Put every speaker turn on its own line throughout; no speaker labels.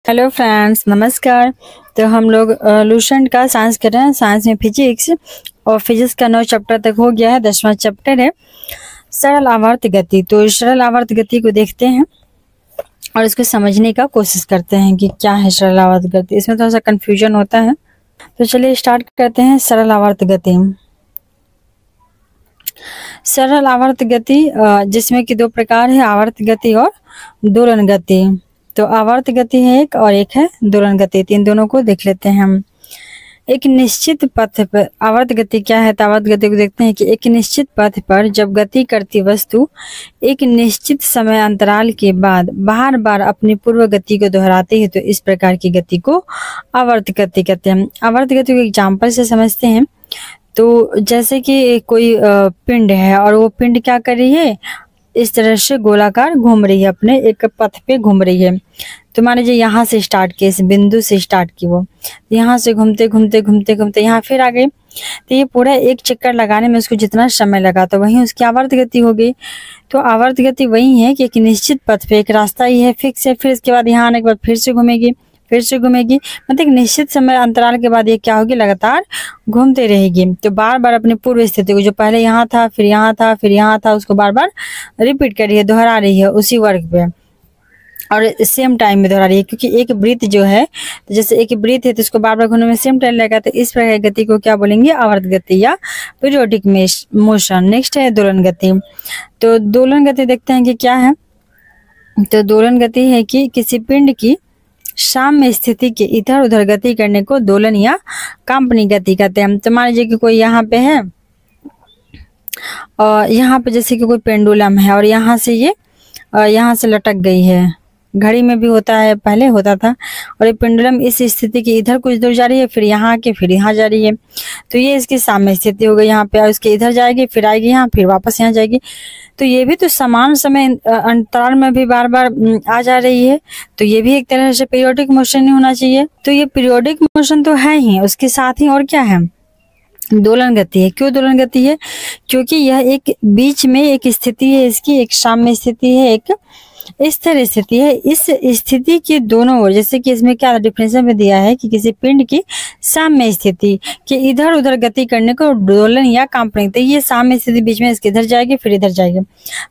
Hello friends, नमस्कार। तो हम लोग लूसेंट का साइंस कर रहे हैं। साइंस में फिजिक्स और फिजिक्स का 9 चैप्टर तक हो गया है। 10वां चैप्टर है सरल आवर्त गति। तो इस सरल आवर्त गति को देखते हैं और इसको समझने का कोशिश करते हैं कि क्या है सरल आवर्त गति। इसमें थोड़ा सा कंफ्यूजन होता है, तो चलिए स्टार्ट करते हैं। सरल आवर्त गति, सरल आवर्त गति जिसमें कि 2 प्रकार है, आवर्त गति और दोलन गति। तो आवर्त गति है एक और एक है दोलन गति। इन दोनों को देख लेते हैं हम। एक निश्चित पथ पर आवर्त गति क्या है, तो आवर्त गति को देखते हैं कि एक निश्चित पथ पर जब गति करती वस्तु एक निश्चित समय अंतराल के बाद बार बार अपनी पूर्व गति को दोहराती है, तो इस प्रकार की गति को आवर्त गति कहते हैं। आवर्त गति को एग्जाम्पल से समझते हैं। तो जैसे कि कोई पिंड है और वो पिंड क्या कर रही है, इस तरह से गोलाकार घूम रही है, अपने एक पथ पे घूम रही है। तो मान लीजिए यहाँ से स्टार्ट की, इस बिंदु से स्टार्ट की, वो यहाँ से घूमते घूमते घूमते घूमते यहाँ फिर आ गई। तो ये पूरा एक चक्कर लगाने में उसको जितना समय लगा तो वही उसकी आवर्त गति हो गई। तो आवर्त गति वही है कि एक निश्चित पथ पे एक रास्ता ही है, फिक्स है, फिर इसके बाद यहाँ आने के बाद फिर से घूमेगी, फिर से घूमेगी, मतलब एक निश्चित समय अंतराल के बाद ये क्या होगी, लगातार घूमते रहेगी। तो बार बार अपनी पूर्व स्थिति को, जो पहले यहाँ था फिर यहाँ था फिर यहाँ था, उसको बार बार रिपीट कर रही है, दोहरा रही है उसी वर्ग पे, और सेम टाइम में दोहरा रही है। क्योंकि एक वृत्त जो है, तो जैसे एक वृत्त है तो इसको बार बार घूमने में सेम टाइम लगेगा। तो इस प्रकार की गति को क्या बोलेंगे, आवर्त गति या पीरियोडिक मोशन। नेक्स्ट है दोलन गति। तो दोलन गति देखते हैं कि क्या है। तो दोलन गति है कि किसी पिंड की साम्य स्थिति के इधर उधर गति करने को दोलन या कंपनी गति कहते हैं। तो मान लीजिए कि कोई यहाँ पे है और यहाँ पे जैसे कि कोई पेंडुलम है और यहाँ से ये यहाँ से लटक गई है। घड़ी में भी होता है, पहले होता था। और ये पेंडुलम इस स्थिति की इधर कुछ दूर जा रही है, फिर यहाँ आके फिर यहाँ जा रही है। तो ये इसकी साम्य स्थिति हो गई। यहाँ पे उसके इधर जाएगी, फिर आएगी यहाँ, फिर वापस यहाँ जाएगी। तो ये भी तो समान समय अंतराल में भी बार बार आ जा रही है। तो ये भी एक तरह से पीरियोडिक मोशन ही होना चाहिए। तो ये पीरियोडिक मोशन तो है ही, उसके साथ ही और क्या है, दोलन गति है। क्यों दोलन गति है, क्योंकि यह एक बीच में एक स्थिति है, इसकी एक साम्य स्थिति है, एक स्थिर स्थिति है। इस स्थिति के दोनों ओर, जैसे कि इसमें क्या डिफरेंशियल में दिया है कि किसी पिंड की साम्य स्थिति के इधर उधर गति करने को दोलन या कंपनी। तो ये साम्य स्थिति बीच में इसके इधर जाएगी फिर इधर जाएगी,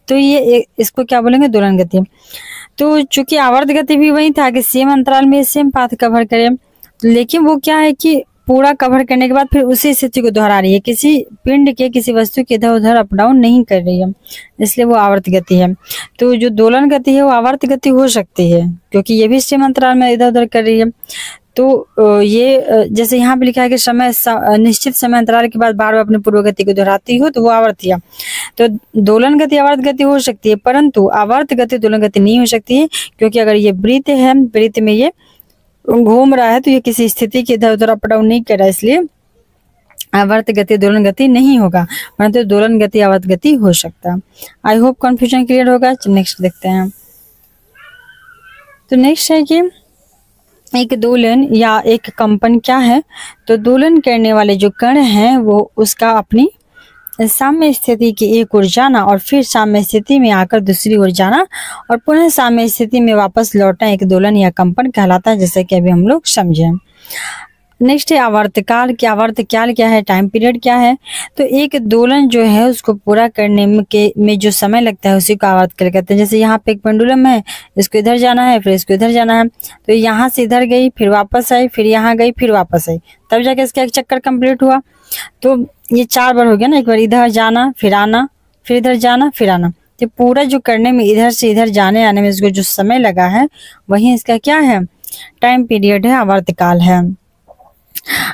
तो ये इसको क्या बोलेंगे, दोलन गति। तो चूंकि आवर्त गति भी वही था कि सेम अंतराल में सेम पाथ कवर करे, लेकिन वो क्या है कि पूरा कवर करने के बाद फिर उसी स्थिति को दोहरा रही है, किसी पिंड के किसी वस्तु के इधर उधर अप डाउन नहीं कर रही है, इसलिए वो आवर्त गति है। तो जो दोलन गति है वो आवर्त गति हो सकती है, क्योंकि ये भी सेम अंतराल में इधर उधर कर रही है। तो ये जैसे यहाँ पे लिखा है कि समय निश्चित समय अंतराल के बाद बार बार अपनी पूर्व गति को दोहराती हो, तो वो आवर्त है। तो दोलन गति आवर्त गति हो सकती है, परंतु आवर्त गति दोलन गति नहीं हो सकती है। क्योंकि अगर ये वृत्त है, वृत्त में ये घूम रहा है, तो ये किसी स्थिति के इधर उधर अप डाउन नहीं कर रहा है, इसलिए आवर्त गति दोलन गति नहीं होगा, परंतु दोलन गति आवर्त गति हो सकता है। आई होप कंफ्यूजन क्लियर होगा। नेक्स्ट देखते हैं। तो नेक्स्ट है कि एक दोलन या एक कंपन क्या है। तो दोलन करने वाले जो कण हैं वो उसका अपनी साम्य स्थिति की एक ओर जाना और फिर साम्य स्थिति में आकर दूसरी ओर जाना और पुनः साम्य स्थिति में वापस लौटना एक दोलन या कंपन कहलाता है, जैसे कि अभी हम लोग समझे। नेक्स्ट है आवर्तकाल। क्या आवर्तकाल क्या है, टाइम पीरियड क्या है। तो एक दोलन जो है उसको पूरा करने में जो समय लगता है उसी को आवर्तकाल कहते हैं। जैसे यहाँ पे एक पेंडुलम है, इसको इधर जाना है फिर इसको इधर जाना है, तो यहाँ से इधर गई फिर वापस आई, फिर यहाँ गई फिर वापस आई, तब जाके इसका एक चक्कर कंप्लीट हुआ। तो ये 4 बार हो गया ना, एक बार इधर जाना फिर आना फिर इधर जाना फिर आना। तो पूरा जो करने में इधर से इधर जाने आने में इसको जो समय लगा है वही इसका क्या है, टाइम पीरियड है, आवर्तकाल है।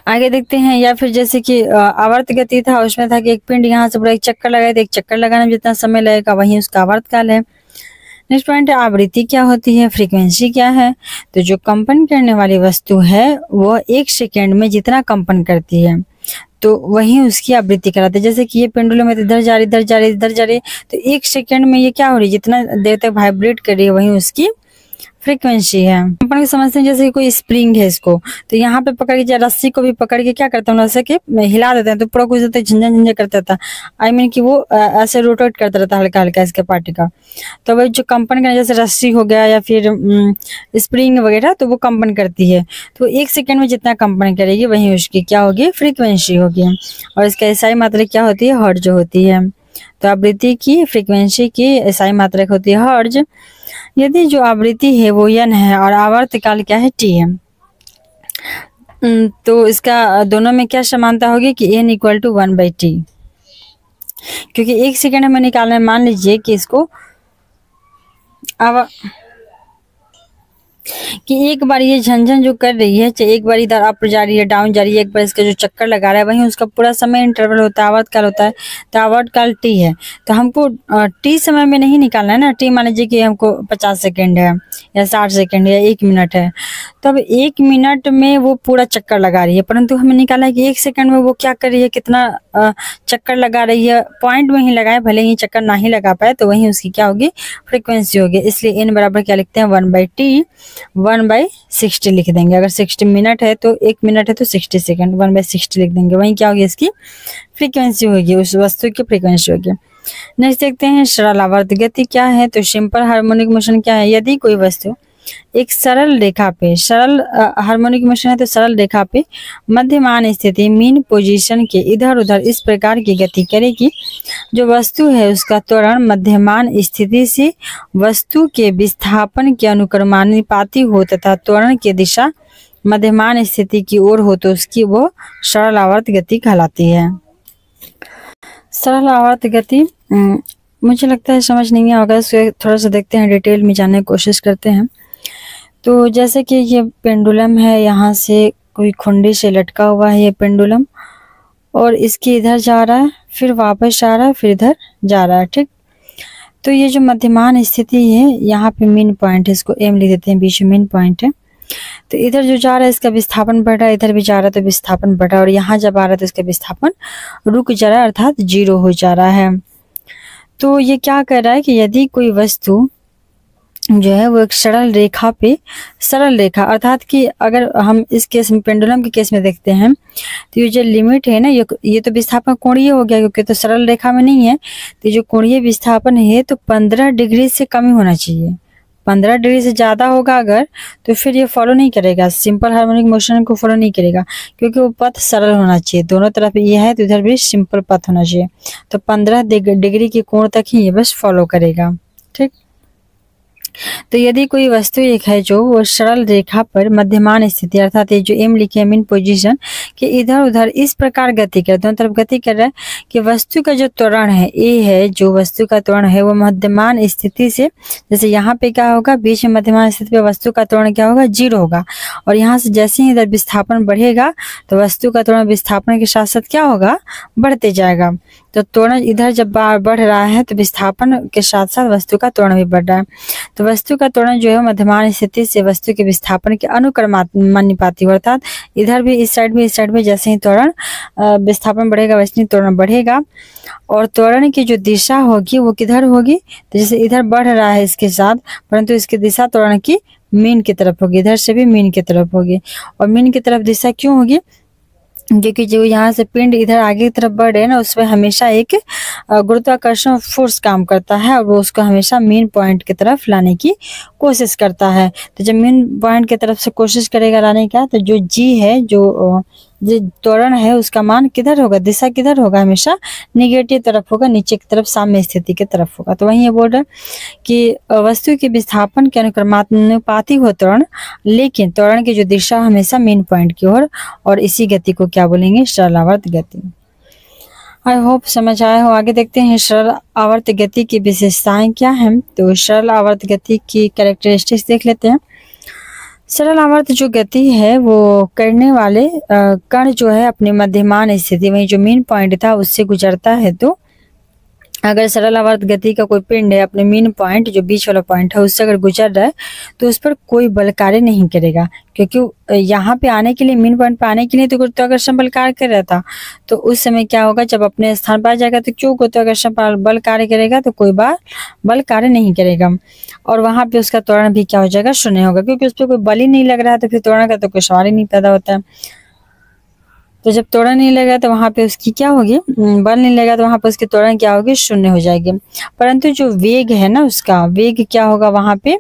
आगे देखते हैं। या फिर जैसे कि आवर्त गति था, उसमें था कि एक पिंड यहाँ से पूरा एक चक्कर लगाए, तो एक चक्कर लगाने में जितना समय लगेगा वही उसका आवर्तकाल है। नेक्स्ट पॉइंट है आवृत्ति क्या होती है, फ्रीक्वेंसी क्या है। तो जो कंपन करने वाली वस्तु है वह 1 सेकेंड में जितना कंपन करती है तो वही उसकी आवृत्ति कहलाती है। जैसे कि ये पेंडुलम में इधर जा रही इधर जा रही इधर जा रही, तो 1 सेकेंड में ये क्या हो रही है, जितना देर तक वाइब्रेट कर रही है वही उसकी फ्रीक्वेंसी है। अपन को समझते हैं जैसे कोई स्प्रिंग है, इसको तो यहाँ पे पकड़ के रस्सी को भी पकड़ के क्या करता हूँ ऐसे कि हिला देते हैं तो पूरा कुछ देता है, झंझन झंझन करता था। आई मीन कि वो ऐसे रोटेट करता रहता हल्का हल्का इसके पार्टी का। तो वही जो कंपन का जैसे रस्सी हो गया या फिर स्प्रिंग वगैरह, तो वो कंपन करती है। तो 1 सेकेंड में जितना कंपन करेगी वही उसकी क्या होगी, फ्रीक्वेंसी होगी। और इसका एसआई मात्रा क्या होती है, हर्ट्ज होती है। तो आवृत्ति की फ्रीक्वेंसी की एसआई मात्रक होती है हर्ट्ज। यदि जो आवृत्ति है वो n है और आवर्तकाल क्या है, t है, तो इसका दोनों में क्या समानता होगी कि n = 1/t। क्योंकि 1 सेकेंड हमें निकालना है, मान लीजिए कि इसको कि एक बार ये झंझन जो कर रही है, चाहे एक बार इधर अप जा रही है, डाउन जा रही है, एक बार इसका जो चक्कर लगा रहा है, वहीं उसका पूरा समय इंटरवल होता है, आवर्तकाल होता है। तो आवर्तकाल टी है, तो हमको टी समय में नहीं निकालना है ना। टी मान लीजिए कि हमको 50 सेकेंड है या 60 सेकेंड या 1 मिनट है, तब 1 मिनट में वो पूरा चक्कर लगा रही है, परंतु हमें निकाला है कि 1 सेकेंड में वो क्या कर रही है, कितना चक्कर लगा रही है। पॉइंट में ही लगाए, भले ही चक्कर ना ही लगा पाए, तो वहीं उसकी क्या होगी, फ्रीक्वेंसी होगी। इसलिए n बराबर क्या लिखते हैं, 1/t, 1/60 लिख देंगे। अगर 60 मिनट है तो 1 मिनट है तो 60 सेकेंड, 1/60 लिख देंगे। वहीं क्या होगी, इसकी फ्रीक्वेंसी होगी, उस वस्तु की फ्रीक्वेंसी होगी। नेक्स्ट देखते हैं सरल आवर्त गति क्या है। तो सिंपल हार्मोनिक मोशन क्या है, यदि कोई वस्तु एक सरल रेखा पे, सरल हार्मोनिक मोशन है तो सरल रेखा पे मध्यमान स्थिति मीन पोजीशन के इधर उधर इस प्रकार की गति करेगी, जो वस्तु है उसका त्वरण मध्यमान स्थिति से वस्तु के विस्थापन के अनुक्रमानुपाती हो तथा त्वरण की दिशा मध्यमान स्थिति की ओर हो, तो उसकी वो सरल आवर्त गति कहलाती है। सरल आवर्त गति मुझे लगता है समझ नहीं होगा, इसको थोड़ा सा देखते हैं, डिटेल में जानने की कोशिश करते हैं। तो जैसे कि ये पेंडुलम है, यहाँ से कोई खुंडी से लटका हुआ है ये पेंडुलम, और इसके इधर जा रहा है, फिर वापस आ रहा है, फिर इधर जा रहा है, ठीक। तो ये जो मध्यमान स्थिति है, यहाँ पे मेन पॉइंट है, इसको एम लिख देते हैं, बीच में मेन पॉइंट है। तो इधर जो जा रहा है इसका विस्थापन बढ़ रहा है, इधर भी जा रहा है तो विस्थापन बढ़ रहा है, और यहाँ जब आ रहा है तो इसका विस्थापन रुक जा रहा है, अर्थात 0 हो जा रहा है। तो ये क्या कर रहा है कि यदि कोई वस्तु जो है वो एक सरल रेखा पे, सरल रेखा अर्थात कि अगर हम इस केस में पेंडुलम के केस में देखते हैं तो ये जो लिमिट है ना, ये तो विस्थापन कोणीय हो गया, क्योंकि तो सरल रेखा में नहीं है। तो जो कोणीय विस्थापन है तो 15 डिग्री से कम ही होना चाहिए। 15 डिग्री से ज़्यादा होगा अगर, तो फिर ये फॉलो नहीं करेगा, सिंपल हार्मोनिक मोशन को फॉलो नहीं करेगा, क्योंकि वो पथ सरल होना चाहिए। दोनों तरफ ये है तो इधर भी सिंपल पथ होना चाहिए। तो 15 डिग्री के कोण तक ही ये बस फॉलो करेगा, ठीक। तो यदि कोई वस्तु एक है जो वो सरल रेखा पर मध्यमान स्थिति अर्थात ये जो एम लिखे मीन पोजीशन के इधर उधर इस प्रकार गति कर, दोनों तरफ गति कर रहा है कि वस्तु का जो त्वरण है ए है, जो वस्तु का त्वरण है वो मध्यमान स्थिति से, जैसे यहाँ पे क्या होगा, बीच में मध्यमान स्थिति पे वस्तु का त्वरण क्या होगा, 0 होगा। और यहाँ से जैसे ही इधर विस्थापन बढ़ेगा तो वस्तु का त्वरण विस्थापन के साथ साथ क्या होगा, बढ़ते जाएगा। तो त्वरण इधर जब बढ़ रहा है तो विस्थापन के साथ साथ वस्तु का त्वरण भी बढ़ रहा है। तो वस्तु का त्वरण जो है मध्यमान स्थिति से वस्तु के विस्थापन के अनुक्रमानुपाती, अर्थात इधर भी इस साइड में, इस साइड में जैसे ही त्वरण विस्थापन बढ़ेगा वैसे ही त्वरण बढ़ेगा। और त्वरण की जो दिशा होगी वो किधर होगी, तो जैसे इधर बढ़ रहा है इसके साथ, परंतु इसकी दिशा त्वरण की मीन की तरफ होगी, इधर से भी मीन की तरफ होगी। और मीन की तरफ दिशा क्यों होगी, क्योंकि जो यहाँ से पिंड इधर आगे की तरफ बढ़ रहे हैं ना, उसमें हमेशा एक गुरुत्वाकर्षण फोर्स काम करता है और वो उसको हमेशा मेन पॉइंट की तरफ लाने की कोशिश करता है। तो जब मेन पॉइंट की तरफ से कोशिश करेगा लाने का, तो जो जी है, जो त्वरण है, उसका मान किधर होगा, दिशा किधर होगा, हमेशा निगेटिव तरफ होगा, नीचे की तरफ, साम्य स्थिति की तरफ होगा। तो वहीं ये बोल रहा है कि वस्तु के विस्थापन के अनुक्रमानुपाती हो त्वरण, लेकिन त्वरण की जो दिशा हमेशा मेन पॉइंट की ओर, और इसी गति को क्या बोलेंगे, सरल आवर्त गति। आई होप समझ आया हो। आगे देखते हैं सरल आवर्त गति की विशेषताएं क्या हैं। तो सरल आवर्त गति की कैरेक्टरिस्टिक्स देख लेते हैं। सरल आवर्त जो गति है वो करने वाले कण जो है अपने मध्यमान स्थिति में जो मेन पॉइंट था उससे गुजरता है तो अगर सरल आवर्त गति का कोई पिंड है अपने मीन पॉइंट जो बीच वाला पॉइंट है उससे अगर गुजर रहा है तो उस पर कोई बल कार्य नहीं करेगा, क्योंकि यहाँ पे आने के लिए, मीन पॉइंट पे आने के लिए तो गुरुत्वाकर्षण बल कार्य कर रहा था। तो उस समय क्या होगा, जब अपने स्थान पर आ जाएगा तो क्यों गुरुत्वाकर्षण बल कार्य करेगा, तो कोई बार बल कार्य नहीं करेगा और वहां पे उसका त्वरण भी क्या हो जाएगा, शून्य होगा, क्योंकि उस पर कोई बल ही नहीं लग रहा है तो फिर त्वरण का तो कोई सवाल ही नहीं पैदा होता है। तो जब त्वरण नहीं लगा तो वहां पे उसकी क्या होगी, बल नहीं लगा तो वहां पे उसकी त्वरण क्या होगी, शून्य हो जाएगी। परंतु जो वेग है ना, उसका वेग क्या होगा, वहां पे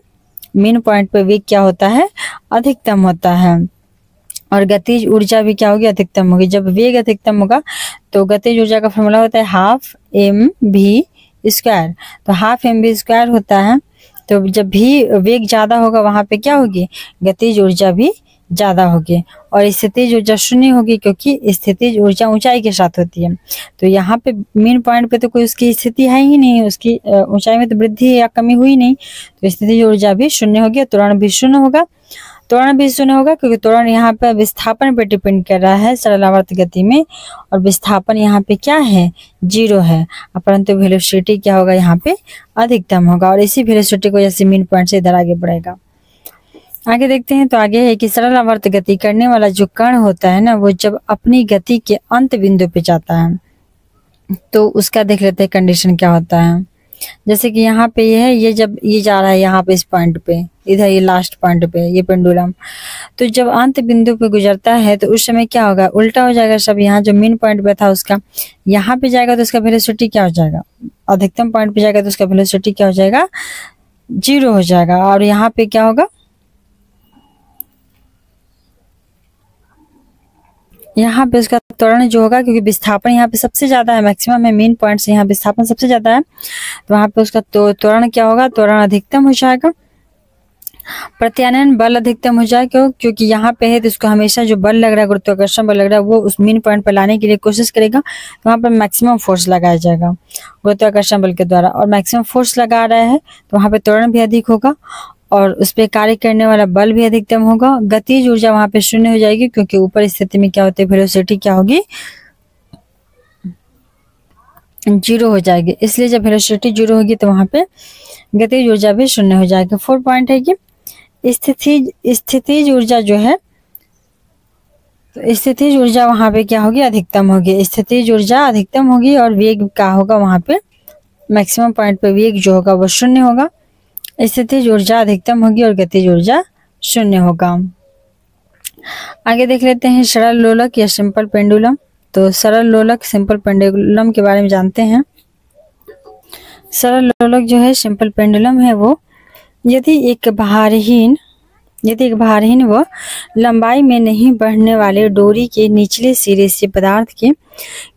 मेन पॉइंट पे वेग क्या होता है, अधिकतम होता है और गतिज ऊर्जा भी क्या होगी, अधिकतम होगी। जब वेग अधिकतम होगा तो गतिज ऊर्जा का फॉर्मूला होता है हाफ mv²। तो हाफ mv² होता है। तो जब भी वेग ज्यादा होगा वहां पे क्या होगी, गतिज ऊर्जा भी ज्यादा होगी और स्थितिज ऊर्जा शून्य होगी, क्योंकि स्थितिज ऊर्जा ऊंचाई के साथ होती है। तो यहाँ पे मेन पॉइंट पे तो कोई उसकी स्थिति है ही नहीं, उसकी ऊंचाई में तो वृद्धि या कमी हुई नहीं, तो स्थितिज ऊर्जा भी शून्य होगी, त्वरण भी शून्य होगा। त्वरण भी शून्य होगा क्योंकि त्वरण यहाँ पे विस्थापन पे डिपेंड कर रहा है सरल आवर्त गति में, और विस्थापन यहाँ पे क्या है, 0 है, परंतु वेलोसिटी क्या होगा, यहाँ पे अधिकतम होगा और इसी वेलोसिटी को जैसे मेन पॉइंट से इधर आगे बढ़ेगा। आगे देखते हैं। तो आगे है कि सरल आवर्त गति करने वाला जो कण होता है ना, वो जब अपनी गति के अंत बिंदु पे जाता है तो उसका देख लेते हैं कंडीशन क्या होता है। जैसे कि यहाँ पे ये है, ये जब ये जा रहा है यहाँ पे इस पॉइंट पे, इधर ये लास्ट पॉइंट पे ये पेंडुलम, तो जब अंत बिंदु पे गुजरता है तो उस समय क्या होगा, उल्टा हो जाएगा सब। यहाँ जो मेन पॉइंट पे था उसका यहाँ पे जाएगा तो उसका वेलोसिटी क्या हो जाएगा, अधिकतम पॉइंट पे जाएगा तो उसका वेलोसिटी क्या हो जाएगा, 0 हो जाएगा। और यहाँ पे क्या होगा, यहाँ पे उसका त्वरण जो होगा, क्योंकि विस्थापन यहाँ पे सबसे ज्यादा है, मैक्सिमम है मेन पॉइंट से यहाँ विस्थापन सबसे ज्यादा है, तो वहां पे उसका त्वरण क्या होगा, त्वरण अधिकतम हो जाएगा। प्रत्यानयन बल अधिकतम हो जाएगा, क्योंकि यहाँ पे है तो उसको हमेशा जो बल लग रहा है, गुरुत्वाकर्षण बल लग रहा है, वो उस मेन पॉइंट पर लाने के लिए कोशिश करेगा, तो वहाँ पर मैक्सिमम फोर्स लगाया जाएगा गुरुत्वाकर्षण बल के द्वारा, और मैक्सिमम फोर्स लगा रहा है तो वहाँ पे त्वरण भी अधिक होगा और उस पर कार्य करने वाला बल भी अधिकतम होगा। गतिज ऊर्जा वहां पे शून्य हो जाएगी, क्योंकि ऊपर स्थिति में क्या होती है, वेलोसिटी क्या होगी, 0 हो जाएगी। इसलिए जब वेलोसिटी 0 होगी तो वहां पे गतिज ऊर्जा भी शून्य हो जाएगी। 4 पॉइंट है कि स्थितिज ऊर्जा जो है, तो स्थितिज ऊर्जा वहां पे क्या होगी, अधिकतम होगी। स्थितिज ऊर्जा अधिकतम होगी और वेग का होगा वहां पे मैक्सिमम पॉइंट पे वेग जो होगा वो शून्य होगा। स्थितिज ऊर्जा अधिकतम होगी और गतिज ऊर्जा शून्य होगा। आगे देख लेते हैं सरल लोलक या सिंपल पेंडुलम। तो सरल लोलक सिंपल पेंडुलम के बारे में जानते हैं। सरल लोलक जो है, सिंपल पेंडुलम है वो, यदि एक भारहीन व लंबाई में नहीं बढ़ने वाले डोरी के निचले सिरे से पदार्थ के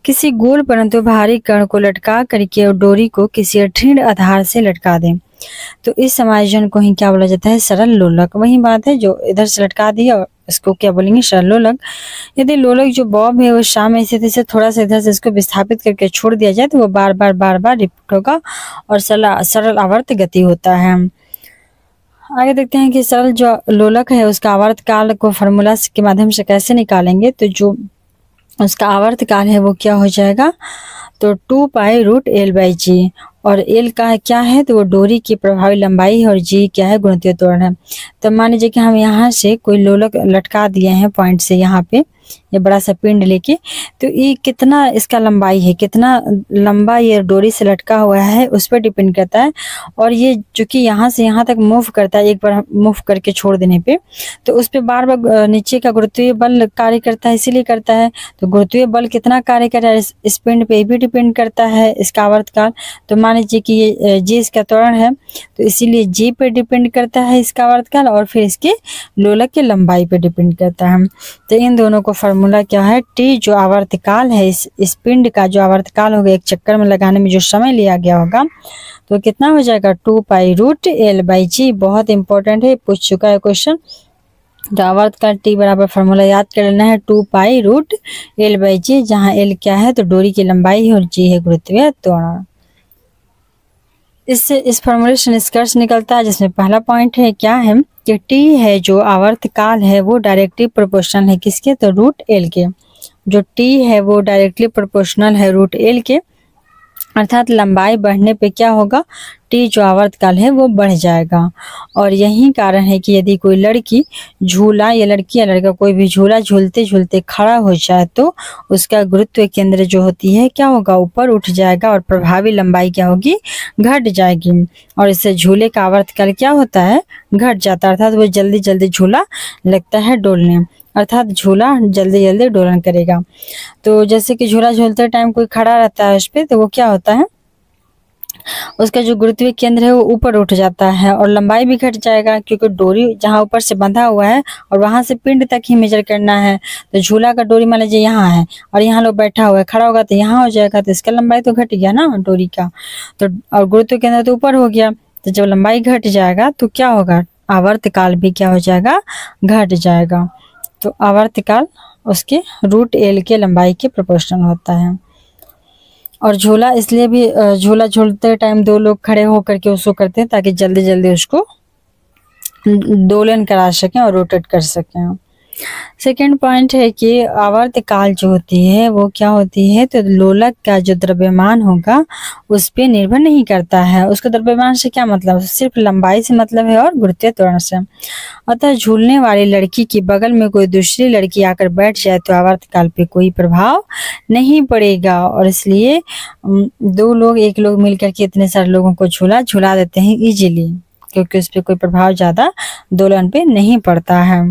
किसी गोल परंतु भारी कण को लटका करके और डोरी को किसी अठीण आधार से लटका दें, तो इस समायोजन को ही क्या बोला जाता है, सरल लोलक। वही बात है जो इधर से लटका दिया और इसको क्या बोलेंगे, सरल लोलक। यदि लोलक जो बॉब है वो शाम स्थिति से थोड़ा सा इधर से इसको विस्थापित करके छोड़ दिया जाए तो वो बार बार रिपीट होगा और सरल आवर्त गति होता है। आगे देखते हैं कि सरल जो लोलक है उसका आवर्त काल को फार्मूला के माध्यम से कैसे निकालेंगे। तो जो उसका आवर्त काल है वो क्या हो जाएगा, तो 2π√L/g, और L का क्या है, तो वो डोरी की प्रभावी लंबाई है और G क्या है, गुणितीय त्वरण है। तो मान लीजिए कि हम यहाँ से कोई लोलक लटका दिए हैं पॉइंट से यहाँ पे, ये बड़ा सा पिंड लेके, तो ये कितना इसका लंबाई है, कितना लंबा ये डोरी से लटका हुआ है उस पर डिपेंड करता है। और ये जो कि यहाँ से यहाँ तक मूव करता है, एक बार मूव करके छोड़ देने पे, तो उस पर बार बार नीचे का गुरुत्वीय बल कार्य करता है, इसीलिए करता है। तो गुरुत्वीय बल कितना कार्य कर रहा है इस पिंड पे भी डिपेंड करता है इसका आवर्तकाल। तो मान लीजिए कि ये G इसका त्वरण है, तो इसीलिए G पे डिपेंड करता है इसका आवर्तकाल और फिर इसके लोलक की लंबाई पे डिपेंड करता है। तो इन दोनों को फार्मूला क्या है, T जो आवर्तकाल है इस पिंड का जो आवर्तकाल होगा, एक चक्कर में लगाने में जो समय लिया गया होगा, तो कितना हो जाएगा, 2π√L/g। बहुत इंपॉर्टेंट है, पूछ चुका है क्वेश्चन। तो आवर्तकाल T बराबर फार्मूला याद कर लेना है, 2π√L/g, जहाँ L क्या है, तो डोरी की लंबाई है और G है गुरुत्वीय त्वरण। इससे इस फार्मूले से निष्कर्ष निकलता है, जिसमें पहला पॉइंट है क्या है कि T है जो आवर्तकाल है वो डायरेक्टली प्रोपोर्शनल है किसके, तो √L के। जो T है वो डायरेक्टली प्रोपोर्शनल है √L के। अर्थात लंबाई बढ़ने पे क्या होगा, टी जो आवर्तकाल है वो बढ़ जाएगा। और यही कारण है कि यदि कोई लड़की झूला या लड़की या लड़का कोई भी झूला झूलते झूलते खड़ा हो जाए तो उसका गुरुत्व केंद्र जो होती है क्या होगा, ऊपर उठ जाएगा और प्रभावी लंबाई क्या होगी, घट जाएगी। और इससे झूले का आवर्तकाल क्या होता है, घट जाता है। अर्थात वो जल्दी जल्दी झूला लगता है डोलने, अर्थात झूला जल्दी जल्दी डोलन करेगा। तो जैसे कि झूला झूलते टाइम कोई खड़ा रहता है उस पर, तो वो क्या होता है, उसका जो गुरुत्वीय केंद्र है वो ऊपर उठ जाता है और लंबाई भी घट जाएगा, क्योंकि डोरी जहाँ ऊपर से बंधा हुआ है और वहां से पिंड तक ही मेजर करना है। तो झूला का डोरी मान लीजिए यहाँ है और यहाँ लोग बैठा हुआ है, खड़ा होगा तो यहाँ हो जाएगा, तो इसका लंबाई तो घट गया ना डोरी का। तो और गुरुत्व केंद्र तो ऊपर हो गया, तो जब लंबाई घट जाएगा तो क्या होगा, आवर्तकाल भी क्या हो जाएगा, घट जाएगा। तो आवर्तकाल उसके √L के लंबाई के प्रोपोर्शनल होता है। और झूला इसलिए भी झूला झूलते टाइम दो लोग खड़े होकर के उसको करते हैं ताकि जल्दी जल्दी उसको दोलन करा सकें और रोटेट कर सकें। सेकेंड पॉइंट है कि आवर्तकाल जो होती है वो क्या होती है, तो लोलक का जो द्रव्यमान होगा उस पर निर्भर नहीं करता है। उसका द्रव्यमान से क्या मतलब, सिर्फ लंबाई से मतलब है और गुरुत्वीय त्वरण से। अतः झूलने वाली लड़की के बगल में कोई दूसरी लड़की आकर बैठ जाए तो आवर्तकाल पे कोई प्रभाव नहीं पड़ेगा। और इसलिए दो लोग एक लोग मिलकर के इतने सारे लोगों को झूला झूला देते हैं इजीली, क्योंकि उस पर कोई प्रभाव ज्यादा दोलन पे नहीं पड़ता है।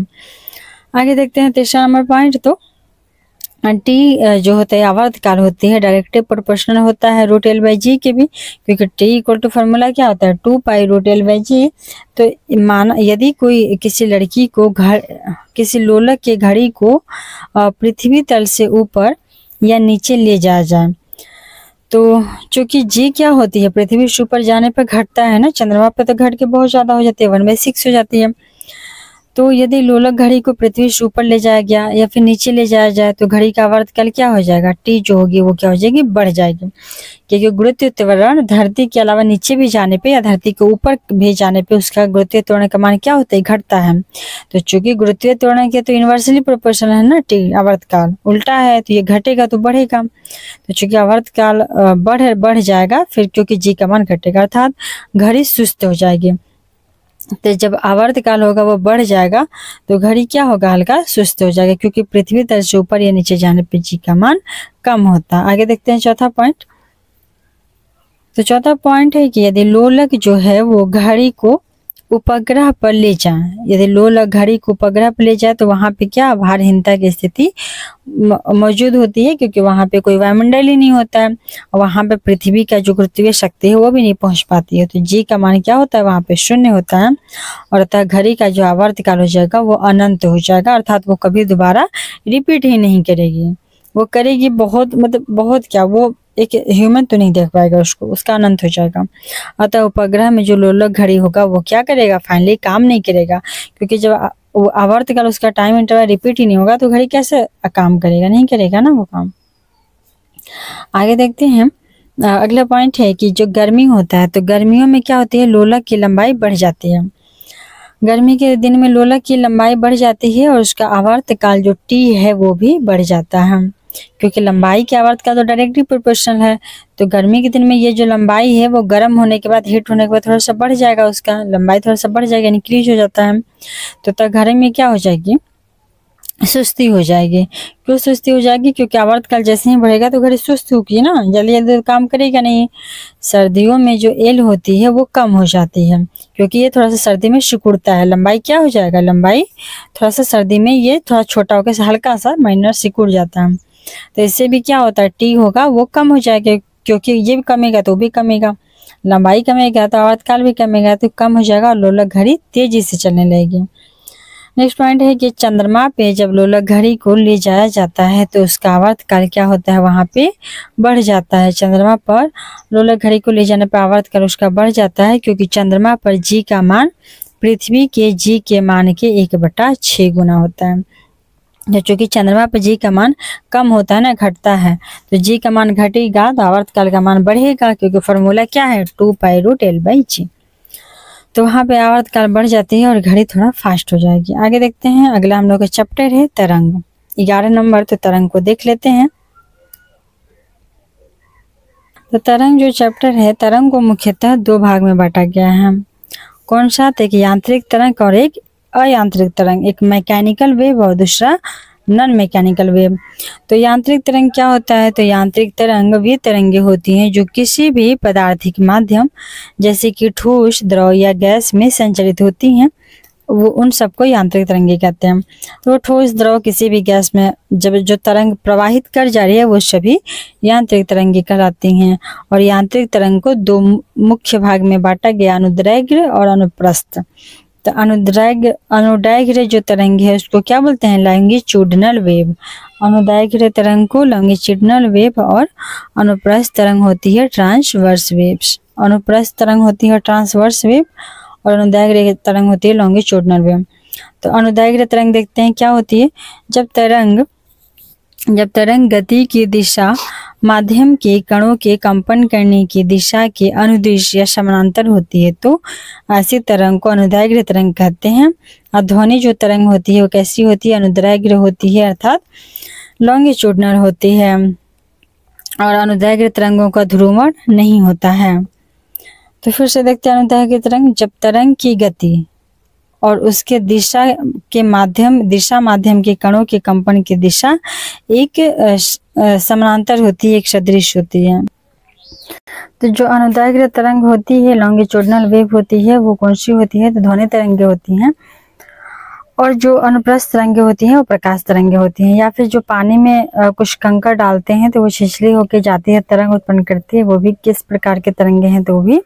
आगे देखते हैं तीसरा नंबर पॉइंट। तो टी जो होता है आवर्तकाल होती है डायरेक्टली प्रोपोर्शनल होता है √L/g के भी, क्योंकि टी इक्वल टू फॉर्मूला क्या होता है 2π√L/g। तो माना यदि कोई किसी लड़की को किसी लोलक के घड़ी को पृथ्वी तल से ऊपर या नीचे ले जाया जाए, तो चूंकि जी क्या होती है, पृथ्वी से ऊपर जाने पर घटता है ना, चंद्रमा पे तो घट के बहुत ज्यादा हो जाती है, 1/6 हो जाती है। तो यदि लोलक घड़ी को पृथ्वी से ऊपर ले जाया गया या फिर नीचे ले जाया जाए तो घड़ी का आवर्तकाल क्या हो जाएगा, टी जो होगी वो क्या हो जाएगी, बढ़ जाएगी। क्योंकि गुरुत्वीय त्वरण धरती के अलावा नीचे भी जाने पे या धरती के ऊपर भी जाने पे उसका गुरुत्वीय त्वरण का मान क्या होता है, घटता है। तो चूंकि गुरुत्वीय त्वरण के तो इन्वर्सली प्रोपोर्शनल है ना टी आवर्तकाल, उल्टा है तो ये घटेगा तो बढ़ेगा। तो चूंकि आवर्तकाल बढ़ जाएगा फिर, क्योंकि जी का मान घटेगा अर्थात घड़ी सुस्त हो जाएगी। तो जब आवर्तकाल होगा वो बढ़ जाएगा तो घड़ी क्या होगा, हल्का सुस्त हो जाएगा, क्योंकि पृथ्वी तल से ऊपर या नीचे जाने पे जी का मान कम होता है। आगे देखते हैं चौथा पॉइंट। तो चौथा पॉइंट है कि यदि लोलक जो है वो घड़ी को उपग्रह पर ले जाए, यदि लोलक घड़ी को उपग्रह पर ले जाए तो वहां पे क्या भारहीनता की स्थिति मौजूद होती है, क्योंकि वहां पे कोई वायुमंडल ही नहीं होता है और वहां पे पृथ्वी का जो गुरुत्वीय शक्ति है वो भी नहीं पहुंच पाती है। तो जी का मान क्या होता है, वहां पे 0 होता है और अतः घड़ी का जो आवर्तकाल हो जाएगा वो अनंत हो जाएगा, अर्थात वो कभी दोबारा रिपीट ही नहीं करेगी। वो करेगी बहुत, मतलब बहुत क्या, वो एक ह्यूमन तो नहीं देख पाएगा उसको, उसका अनंत हो जाएगा। अतः उपग्रह में जो लोलक घड़ी होगा वो क्या करेगा, फाइनली काम नहीं करेगा, क्योंकि जब आवर्तकाल उसका टाइम इंटरवल रिपीट ही नहीं होगा तो घड़ी कैसे काम करेगा, नहीं करेगा ना वो काम। आगे देखते हैं अगला पॉइंट है कि जो गर्मी होता है, तो गर्मियों में क्या होती है, लोलक की लंबाई बढ़ जाती है। गर्मी के दिन में लोलक की लंबाई बढ़ जाती है और उसका आवर्तकाल जो टी है वो भी बढ़ जाता है, क्योंकि लंबाई के आवर्तकाल तो डायरेक्टली प्रोपोर्शनल है। तो गर्मी के दिन में ये जो लंबाई है वो गर्म होने के बाद, हीट होने के बाद थोड़ा सा बढ़ जाएगा, उसका लंबाई थोड़ा सा बढ़ जाएगा, इंक्रीज हो जाता है। तो तब घड़ी में क्या हो जाएगी, सुस्ती हो जाएगी। क्यों सुस्ती हो जाएगी, क्योंकि आवर्तकाल जैसे ही बढ़ेगा तो घड़ी सुस्त होगी ना, जल्दी जल्दी काम करेगा नहीं। सर्दियों में जो एल होती है वो कम हो जाती है, क्योंकि ये थोड़ा सा सर्दी में सिकुड़ता है। लंबाई क्या हो जाएगा, लंबाई थोड़ा सा सर्दी में ये थोड़ा छोटा होकर हल्का सा माइनर सिकुड़ जाता है। तो इससे भी क्या होता है, टी होगा वो कम हो जाएगा, क्योंकि ये भी कमेगा तो भी कमेगा, लंबाई कमेगा तो आवर्तकाल भी कमेगा, तो कम हो जाएगा और लोलक घड़ी तेजी से चलने लगेगी। नेक्स्ट पॉइंट है कि चंद्रमा पे जब लोलक घड़ी को ले जाया जाता है तो उसका आवर्तकाल क्या होता है, वहां पे बढ़ जाता है। चंद्रमा पर लोलक घड़ी को ले जाने पर आवर्तकाल उसका बढ़ जाता है, क्योंकि चंद्रमा पर जी का मान पृथ्वी के जी के मान के 1/6 गुना होता है। चूंकि चंद्रमा पर जी का मान कम होता है ना, घटता है, तो जी का मान घटेगा तो आवर्तकाल का मान बढ़ेगा, क्योंकि फॉर्मूला क्या है 2π√L/g। तो वहाँ पे आवर्तकाल बढ़ जाती है और घड़ी थोड़ा फास्ट हो जाएगी। आगे देखते हैं अगला हम लोग का चैप्टर है तरंग, 11 नंबर। तो तरंग को देख लेते हैं। तो तरंग जो चैप्टर है, तरंग को मुख्यतः दो भाग में बांटा गया है। कौन सा? तो एक यांत्रिक तरंग और एक अयांत्रिक तरंग, एक मैकेनिकल वेव और दूसरा नॉन मैकेनिकल वेव। तो यांत्रिक तरंग क्या होता है? तो यांत्रिक तरंग वे तरंगे होती हैं जो किसी भी पदार्थिक माध्यम जैसे कि ठोस, द्रव या गैस में संचरित होती हैं, वो उन सबको यांत्रिक तरंगे कहते हैं। तो ठोस, द्रव, किसी भी गैस में जब जो तरंग प्रवाहित कर जा रही है वो सभी यांत्रिक तरंगे कहलाती हैं। और यांत्रिक तरंग को दो मुख्य भाग में बांटा गया, अनुदैर्घ्य और अनुप्रस्थ। तो अनुदैर्घ्य जो तरंग है उसको क्या बोलते हैं? Longitudinal wave. अनुदैर्घ्य तरंग को लॉन्गिट्यूडिनल वेव और अनुप्रस्थ तरंग होती है ट्रांसवर्स वेव्स। अनुप्रस्थ तरंग होती है ट्रांसवर्स वेव और अनुदैर्घ्य तरंग होती है लॉन्गिट्यूडिनल वेव। तो अनुदैर्घ्य तरंग देखते हैं क्या होती है। जब तरंग गति की दिशा माध्यम के कणों के कंपन करने की दिशा के अनुदिश या समानांतर होती है तो ऐसी तरंग को अनुदैर्घ्य तरंग कहते हैं। और ध्वनि जो तरंग होती है वो कैसी होती है? अनुदैर्घ्य होती है, अर्थात लॉन्गिट्यूडिनल होती है। और अनुदैर्घ्य तरंगों का ध्रुवण नहीं होता है। तो फिर से देखते हैं अनुदैर्घ्य तरंग। जब तरंग की गति और उसके दिशा माध्यम के कणों के कंपन की दिशा एक समानांतर होती है, एक सदृश होती है। तो जो अनुदैर्घ्य तरंग होती है, लॉन्गिट्यूडिनल वेव होती है, वो कौन सी होती है? तो ध्वनि तरंगे होती हैं। और जो अनुप्रस्थ तरंगे होती हैं वो प्रकाश तरंगे होती हैं। या फिर जो पानी में कुछ कंकड़ डालते हैं तो वो छिछली होके जाती है, तरंग उत्पन्न करती है, वो भी किस प्रकार के तरंगे हैं? तो वो भी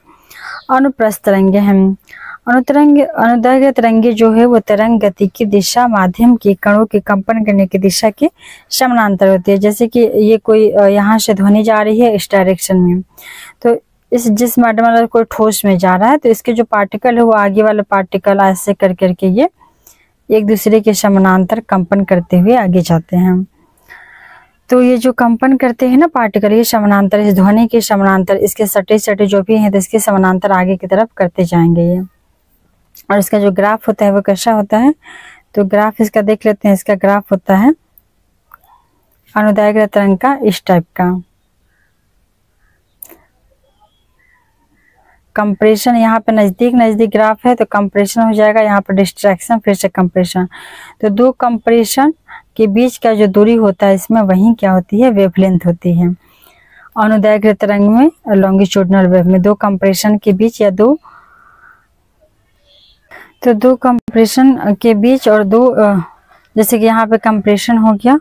अनुप्रस्थ तरंगे हैं। अनुदैर्घ्य तरंगे जो है वो तरंग गति की दिशा माध्यम के कणों के कंपन करने की दिशा के समानांतर होती है। जैसे कि ये कोई यहाँ से ध्वनि जा रही है इस डायरेक्शन में, तो जिस माध्यम कोई ठोस में जा रहा है तो इसके जो पार्टिकल है वो आगे वाले पार्टिकल ऐसे कर करके ये एक दूसरे के समानांतर कंपन करते हुए आगे जाते हैं। तो ये जो कंपन करते हैं ना पार्टिकल, ये समानांतर, इस ध्वनि के समानांतर, इसके सटे सटे जो भी हैं तो इसके समानांतर आगे की तरफ करते जाएंगे ये। और इसका जो ग्राफ होता है वो कैसा होता है? तो ग्राफ इसका देख लेते हैं। इसका ग्राफ होता है अनुदैर्घ्य तरंग का इस टाइप का। कंप्रेशन यहाँ पे नजदीक ग्राफ है तो कंप्रेशन हो जाएगा, यहाँ पर डिस्ट्रैक्शन, फिर से कंप्रेशन। तो दो कंप्रेशन के बीच का जो दूरी होता है इसमें वही क्या होती है? वेवलेंथ होती है। अनुदैर्घ्य तरंग में, लॉन्गिट्यूडिनल वेव में दो कंप्रेशन के बीच या दो कंप्रेशन के बीच और जैसे कि यहाँ पे कंप्रेशन हो गया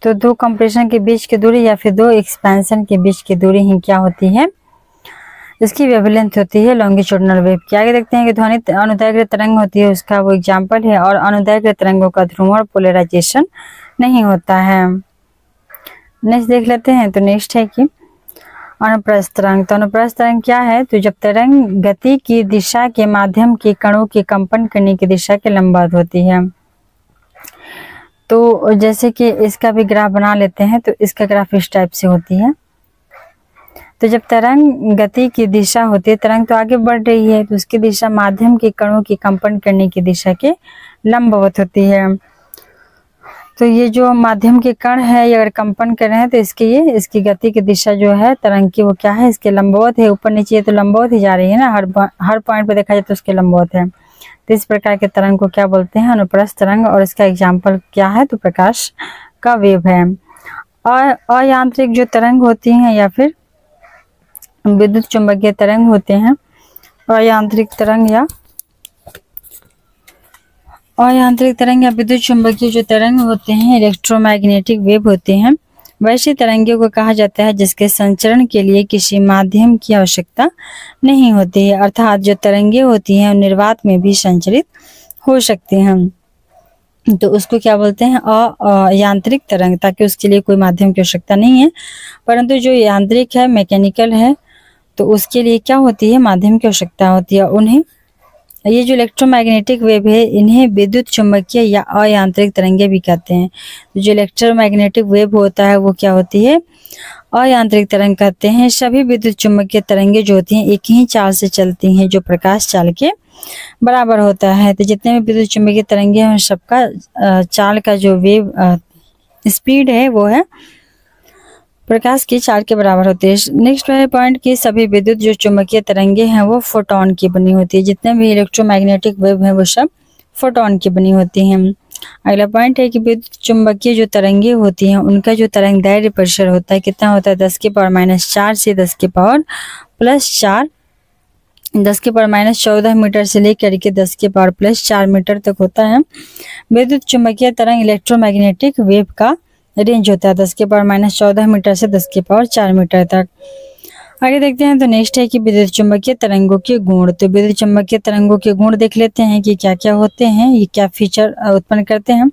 तो दो कंप्रेशन के बीच की दूरी या फिर दो एक्सपेंशन के बीच की दूरी ही क्या होती है? इसकी वेवलेंथ होती है लॉन्गिट्यूडिनल वेव की। आगे देखते हैं कि ध्वनि अनुदैर्घ्य तरंग होती है, उसका वो एग्जाम्पल है। और अनुदैर्घ्य तरंगों का ध्रुवण पोलराइजेशन नहीं होता है। नेक्स्ट देख लेते हैं। तो नेक्स्ट है कि अनुप्रस्थ तरंग। तो अनुप्रस्थ तरंग क्या है? तो जब तरंग गति की दिशा के माध्यम के कणों के कंपन करने की दिशा के लंबवत होती है। तो जैसे कि इसका भी ग्राफ बना लेते हैं। तो इसका ग्राफ इस टाइप से होती है। तो जब तरंग गति की दिशा होती है, तरंग तो आगे बढ़ रही है तो उसकी दिशा माध्यम के कणों की कंपन करने की दिशा के लंबवत होती है। तो ये जो माध्यम के कण है ये अगर कंपन कर रहे हैं तो इसकी गति की दिशा जो है तरंग की वो क्या है? इसके लंबवत है। ऊपर नीचे तो लंबवत ही जा रही है ना, हर पॉइंट पे देखा जाए तो उसके लंबवत है। तो इस प्रकार के तरंग को क्या बोलते हैं? अनुप्रस्थ तरंग। और इसका एग्जाम्पल क्या है? तो प्रकाश का वेव है। अयांत्रिक जो तरंग होती हैं या फिर विद्युत चुंबकीय तरंग होते हैं, अयांत्रिक तरंग या विद्युत चुंबकीय जो तरंग होते हैं, इलेक्ट्रोमैग्नेटिक वेव होते हैं, वैसे तरंगों को कहा जाता है जिसके संचरण के लिए किसी माध्यम की आवश्यकता नहीं होती है। अर्थात जो तरंगे होती हैं निर्वात में भी संचरित हो सकती हैं। तो उसको क्या बोलते हैं? अयांत्रिक तरंग, ताकि उसके लिए कोई माध्यम की आवश्यकता नहीं है। परंतु जो यांत्रिक है, मैकेनिकल है, तो उसके लिए क्या होती है? माध्यम की आवश्यकता होती है। उन्हें ये जो इलेक्ट्रोमैग्नेटिक वेव है इन्हें विद्युत चुंबकीय या अयांत्रिक तरंगे भी कहते हैं। तो जो इलेक्ट्रोमैग्नेटिक वेव होता है वो क्या होती है? अयांत्रिक तरंग कहते हैं। सभी विद्युत चुंबकीय तरंगे जो होती हैं एक ही चाल से चलती हैं जो प्रकाश चाल के बराबर होता है। तो जितने भी विद्युत चुंबकीय तरंगे हैं सबका चाल का जो वेव स्पीड है वो है प्रकाश की 4 के बराबर होती है। नेक्स्ट है पॉइंट कि सभी विद्युत जो चुंबकीय तरंगे हैं वो फोटोन की बनी होती है। जितने भी इलेक्ट्रोमैग्नेटिक वेव हैं वो सब फोटोन की बनी होती हैं। अगला पॉइंट है कि विद्युत चुंबकीय जो तरंगे होती हैं उनका जो तरंगदैर्घ्य परिसर होता है कितना होता है 10⁻⁻4 से 10⁻+4 10⁻⁻14 मीटर से लेकर के 10⁻+4 मीटर तक होता है। विद्युत चुंबकीय तरंग इलेक्ट्रोमैग्नेटिक वेव का रेंज होता है 10⁻14 मीटर से 10⁻4 मीटर तक। आगे देखते हैं तो नेक्स्ट है कि विद्युत चुंबकीय तरंगों के गुण। तो विद्युत चुंबकीय तरंगों के गुण देख लेते हैं कि क्या क्या होते हैं, ये क्या फीचर उत्पन्न करते हैं।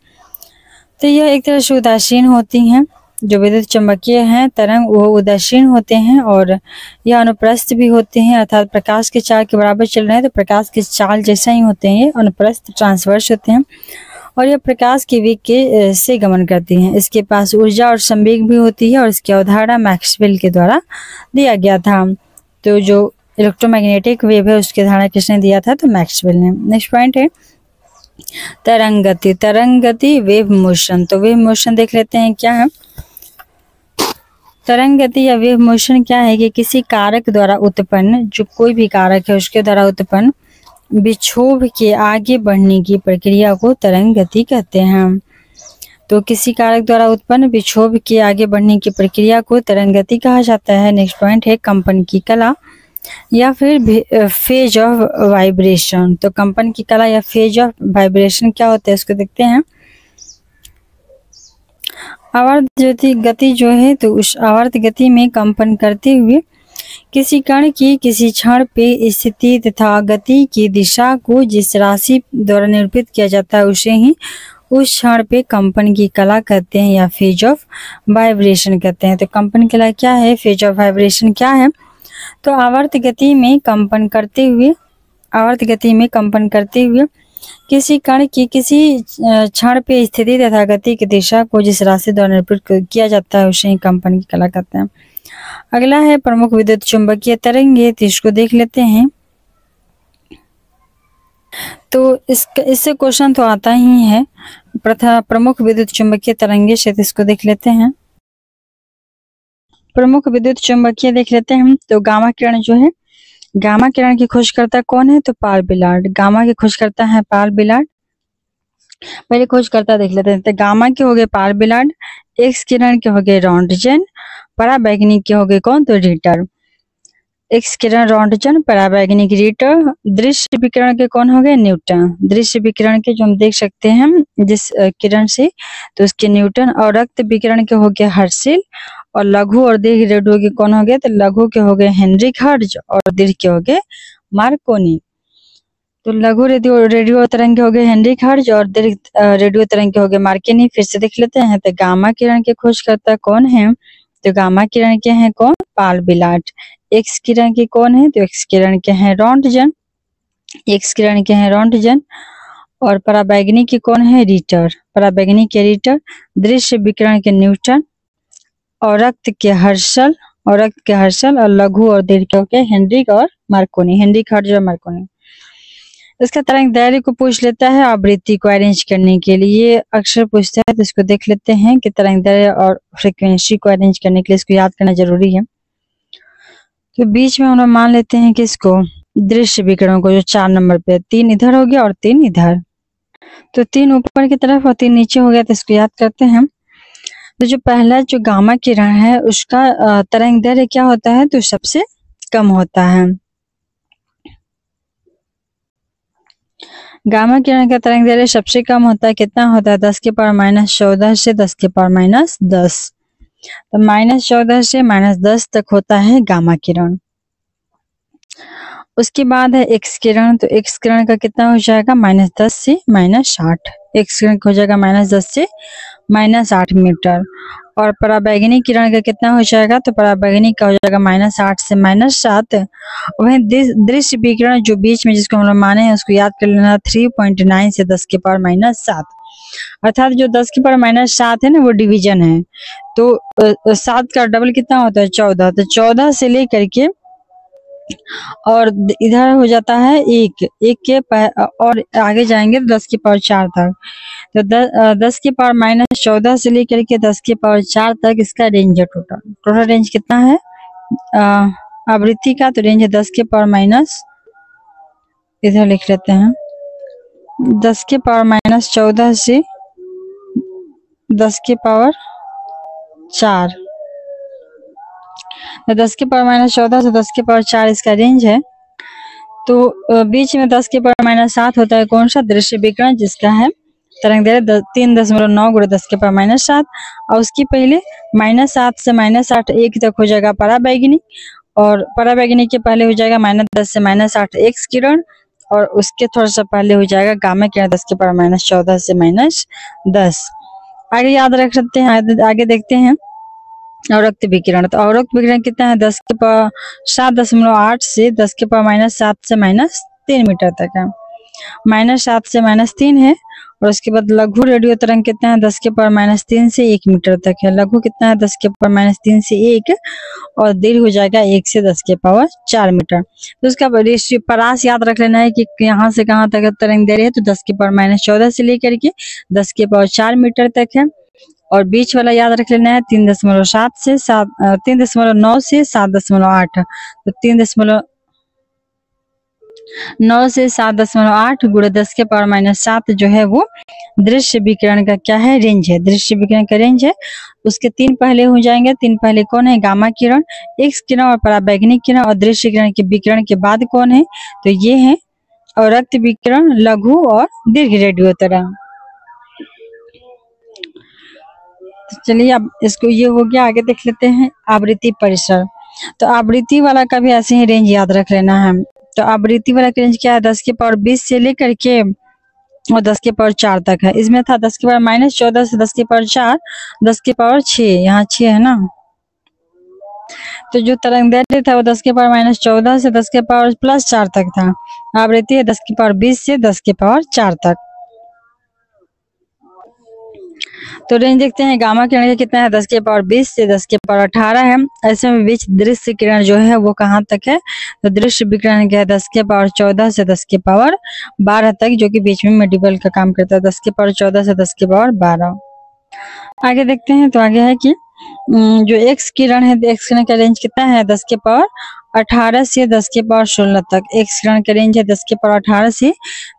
तो यह एक तरह से उदासीन होती हैं। जो विद्युत चुंबकीय हैं तरंग वो उदासीन होते हैं और यह अनुप्रस्थ भी होते हैं, अर्थात प्रकाश के चाल के बराबर चल रहे हैं तो प्रकाश के चाल जैसा ही होते हैं, ये अनुप्रस्थ ट्रांसवर्स होते हैं और यह प्रकाश के वेग के से गमन करती हैं। इसके पास ऊर्जा और संवेग भी होती है और इसकी अवधारणा मैक्सवेल के द्वारा दिया गया था। तो जो इलेक्ट्रोमैग्नेटिक वेव है उसकी अवधारणा किसने दिया था, तो मैक्सवेल ने। नेक्स्ट पॉइंट है तरंग गति। तरंग गति वेव मोशन। तो वेव मोशन देख लेते हैं क्या है। तरंग गति या वेव मोशन क्या है कि किसी कारक द्वारा उत्पन्न, जो कोई भी कारक है उसके द्वारा उत्पन्न विक्षोभ के आगे बढ़ने की प्रक्रिया को तरंग गति कहते हैं। तो किसी कारक द्वारा उत्पन्न विक्षोभ के आगे बढ़ने की प्रक्रिया को तरंग गति कहा जाता है। नेक्स्ट पॉइंट है कंपन की कला या फिर फेज ऑफ वाइब्रेशन। तो कंपन की कला या फेज ऑफ वाइब्रेशन क्या होता है इसको देखते हैं। आवर्त गति जो है तो उस आवर्त गति में कंपन करते हुए किसी कण की किसी क्षण पे स्थिति तथा गति की दिशा को जिस राशि द्वारा निरूपित किया जाता है उसे ही उस क्षण पे कंपन की कला कहते हैं या फेज ऑफ वाइब्रेशन कहते हैं। तो कंपन की कला क्या है, फेज ऑफ वाइब्रेशन क्या है, तो आवर्त गति में कंपन करते हुए किसी कण की किसी क्षण पे स्थिति तथा गति की दिशा को जिस राशि द्वारा निरूपित किया जाता है उसे ही कंपन की कला कहते हैं। अगला है प्रमुख विद्युत चुंबकीय तरंगे। तो इसको देख लेते हैं। तो इससे क्वेश्चन तो आता ही है प्रमुख विद्युत चुंबकीय तरंगे से। तो इसको देख लेते हैं। प्रमुख विद्युत चुंबकीय देख लेते हैं हम। तो गामा किरण जो है, गामा किरण की खोजकर्ता कौन है, तो पाल बिलार्ड। गामा की खोजकर्ता है पाल बिलार्ड। पहले खोजकर्ता देख लेते हैं। तो गामा के हो गए पाल बिलार्ड, एक्स किरण के हो गए रॉन्टजन, पराबैंगनी के हो गए कौन, तो रिटर। एक्स किरण रॉन्टजन, पराबैंगनिक रिटर। दृश्य विकिरण के कौन हो गए, न्यूटन। दृश्य विकिरण के जो हम देख सकते हैं जिस किरण से तो उसके न्यूटन। और रक्त विकिरण के हो गए हर्शिल। और लघु और दीर्घ रेडियो के कौन हो गए, तो लघु के हो गए हेनरिक हर्ट्ज और दीर्घ के हो गए मार्कोनी। तो लघु रेडियो तरंग के हो गए हेनरिक हर्ट्ज और दीर्घ रेडियो तरंग के हो गए मार्कोनी। फिर से देख लेते हैं। तो गामा किरण के खोजकर्ता कौन है, तो गामा किरण के हैं कौन, पाल बिलार्ड। एक्स किरण के कौन है, तो एक्स किरण के हैं रॉन्टजन। एक्स किरण के हैं रॉन्टजन। और पराबैंगनी के कौन है, रिटर। पराबैंगनी के रिटर। दृश्य विकिरण के न्यूटन। और रक्त के हर्शल और लघु और दीर्घ के हेनरिक और मार्कोनी, हेनरिक हर्ट्ज और मार्कोनी। इसका तरंग दैर्घ्य को पूछ लेता है आवृत्ति को अरेंज करने के लिए, अक्सर पूछता है। तो इसको देख लेते हैं कि तरंग दैर्घ्य और फ्रीक्वेंसी को अरेंज करने के लिए इसको याद करना जरूरी है। तो बीच में हम लोग मान लेते हैं कि इसको दृश्य विकिरण को जो 4 नंबर पे 3 इधर हो गया और 3 इधर, तो 3 ऊपर की तरफ और 3 नीचे हो गया। तो इसको याद करते हैं। तो जो पहला जो गामा किरण है उसका तरंग दैर्घ्य क्या होता है, तो सबसे कम होता है। गामा किरण का तरंग दैर्घ्य सबसे कम होता है, कितना होता है, 10⁻⁻14 से 10⁻10। तो -14 से -10 तक होता है गामा किरण। उसके बाद है एक्स किरण। तो एक्स किरण का कितना हो जाएगा, -10 से -60। एक्स किरण हो जाएगा -10 से -8 मीटर। और पराबैंगनी किरण का कितना हो जाएगा, तो पराबैंगनी का हो जाएगा -8 से -7। वहीं दृश्य विकिरण जो बीच में जिसको हम लोग माने हैं उसको याद कर लेना 3.9 से 10⁻7। अर्थात जो 10⁻7 है ना वो डिवीजन है। तो 7 का डबल कितना होता है, 14। तो 14 से लेकर के और इधर हो जाता है एक के और आगे जाएंगे तो 10 की पावर 4 तक। तो 10 की पावर -14 से लेकर के 10 की पावर 4 तक इसका रेंज है। टोटल रेंज कितना है आवृत्ति का? तो रेंज है 10 के पावर माइनस, इधर लिख लेते हैं 10 के पावर -14 से 10 के पावर 4। तो 10 के पावर -14 से 10 के पावर 4 इसका रेंज है। तो बीच में 10 के पावर -7 होता है कौन सा? दृश्य विकिरण, जिसका है तरंग दैर्घ्य 3.9 × 10 के पावर -7। और उसकी पहले -7 से -8 1 तक हो जाएगा पराबैंगनी, और पराबैंगनी के पहले हो जाएगा -10 से -8 एक्स किरण, और उसके थोड़ा सा पहले हो जाएगा गामा किरण 10 के पावर -14 से -10। आगे याद रख सकते हैं। आगे देखते हैं अवरक्त विकिरण। तो अवरक्त विकिरण कितना है? 10 के पावर 7.8 से 10 के पावर -7 से -3 मीटर तक है। -7 से -3 है। और उसके बाद लघु रेडियो तरंग कितना है? 10 के पावर -3 से 1 मीटर तक है। लघु कितना है? 10 के पावर -3 से 1, और दीर्घ हो जाएगा 1 से 10 के पावर 4 मीटर। तो उसका रेशियो परास याद रख लेना है कि यहाँ से कहाँ तक तरंग दे रहे हैं। तो 10 के पावर -14 से लेकर के 10 के पावर 4 मीटर तक है। और बीच वाला याद रख लेना है 3.9 से 7.8। तो 3.9 से 7.8 × 10 के पावर -7 जो है वो दृश्य विकिरण का क्या है? रेंज है। दृश्य विकिरण का रेंज है। उसके 3 पहले हो जाएंगे। 3 पहले कौन है? गामा किरण, एक्स किरण और पराबैंगनी किरण। और दृश्य किरण के विकिरण के बाद कौन है? तो ये है अवरक्त विकिरण, लघु और दीर्घ रेडियो तरंग। चलिए अब इसको ये हो गया। आगे देख लेते हैं आवृत्ति परिसर। तो आवृत्ति वाला का भी ऐसे ही रेंज याद रख लेना है। तो आवृत्ति वाला का रेंज क्या है? 10 के पावर 20 से लेकर के और 10 के पावर 4 तक है। इसमें था 10 के पावर -14 से 10 के पावर 4, 10 के पावर 6, यहाँ 6 है ना। तो जो तरंग दैर्घ्य था वो 10 के पावर -14 से 10 के पावर +4 तक था। आवृत्ति है 10 के पावर 20 से 10 के पावर 4 तक। तो रेंज देखते हैं गामा किरण का कितना है? 10 के पावर 20 से 10 के पावर 18 है। ऐसे में बीच दृश्य किरण जो है वो कहाँ तक है? तो दृश्य विकिरण क्या है? 10 के पावर 14 से 10 के पावर 12 तक, जो कि बीच में मेडिबल का काम करता है। 10 के पावर 14 से 10 के पावर 12। आगे देखते हैं। तो आगे है कि जो एक्स किरण है, एक्स किरण का रेंज कितना है? 10 के पावर 18 से 10 के पावर 16 तक। एक्स किरण का रेंज है 10 के पावर 18 से